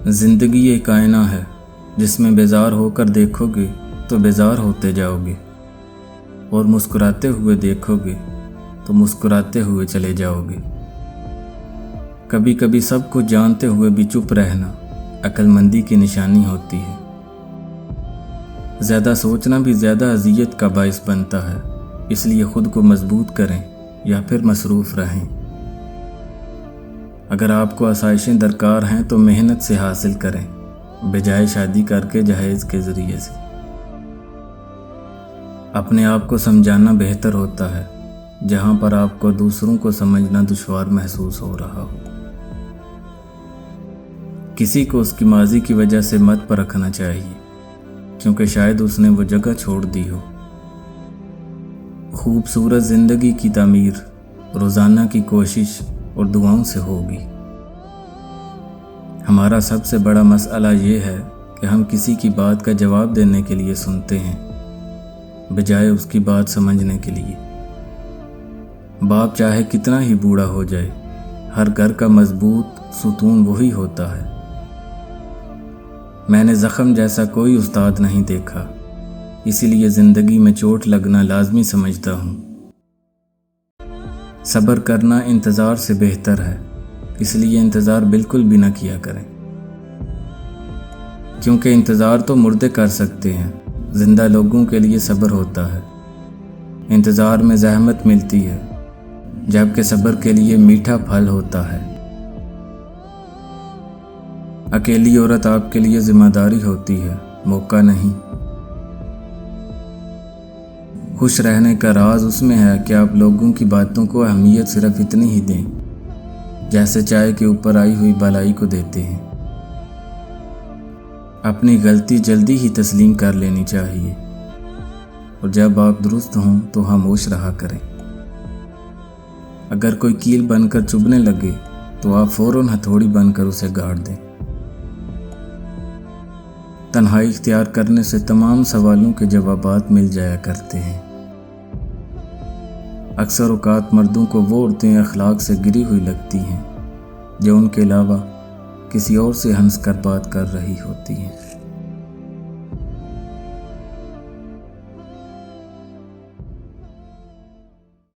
زندگی ایک آئینہ ہے جس میں بیزار ہو کر دیکھو گے تو بیزار ہوتے جاؤ گے، اور مسکراتے ہوئے دیکھو گے تو مسکراتے ہوئے چلے جاؤ گے۔ کبھی کبھی سب کچھ جانتے ہوئے بھی چپ رہنا عقل مندی کی نشانی ہوتی ہے۔ زیادہ سوچنا بھی زیادہ اذیت کا باعث بنتا ہے، اس لیے خود کو مضبوط کریں یا پھر مصروف رہیں۔ اگر آپ کو آسائشیں درکار ہیں تو محنت سے حاصل کریں، بجائے شادی کر کے جہیز کے ذریعے سے۔ اپنے آپ کو سمجھانا بہتر ہوتا ہے جہاں پر آپ کو دوسروں کو سمجھنا دشوار محسوس ہو رہا ہو۔ کسی کو اس کی ماضی کی وجہ سے مت پرکھنا چاہیے، کیونکہ شاید اس نے وہ جگہ چھوڑ دی ہو۔ خوبصورت زندگی کی تعمیر روزانہ کی کوشش اور دعاؤں سے ہوگی۔ ہمارا سب سے بڑا مسئلہ یہ ہے کہ ہم کسی کی بات کا جواب دینے کے لیے سنتے ہیں، بجائے اس کی بات سمجھنے کے لیے۔ باپ چاہے کتنا ہی بوڑھا ہو جائے، ہر گھر کا مضبوط ستون وہی ہوتا ہے۔ میں نے زخم جیسا کوئی استاد نہیں دیکھا، اسی لیے زندگی میں چوٹ لگنا لازمی سمجھتا ہوں۔ صبر کرنا انتظار سے بہتر ہے، اس لیے انتظار بالکل بھی نہ کیا کریں، کیونکہ انتظار تو مردے کر سکتے ہیں، زندہ لوگوں کے لیے صبر ہوتا ہے۔ انتظار میں زحمت ملتی ہے، جبکہ صبر کے لیے میٹھا پھل ہوتا ہے۔ اکیلی عورت آپ کے لیے ذمہ داری ہوتی ہے، موقع نہیں۔ خوش رہنے کا راز اس میں ہے کہ آپ لوگوں کی باتوں کو اہمیت صرف اتنی ہی دیں جیسے چائے کے اوپر آئی ہوئی بالائی کو دیتے ہیں۔ اپنی غلطی جلدی ہی تسلیم کر لینی چاہیے، اور جب آپ درست ہوں تو خاموش رہا کریں۔ اگر کوئی کیل بن کر چبھنے لگے تو آپ فوراً ہتھوڑی بن کر اسے گاڑ دیں۔ تنہائی اختیار کرنے سے تمام سوالوں کے جوابات مل جایا کرتے ہیں۔ اکثر اوقات مردوں کو وہ عورتیں اخلاق سے گری ہوئی لگتی ہیں جو ان کے علاوہ کسی اور سے ہنس کر بات کر رہی ہوتی ہیں۔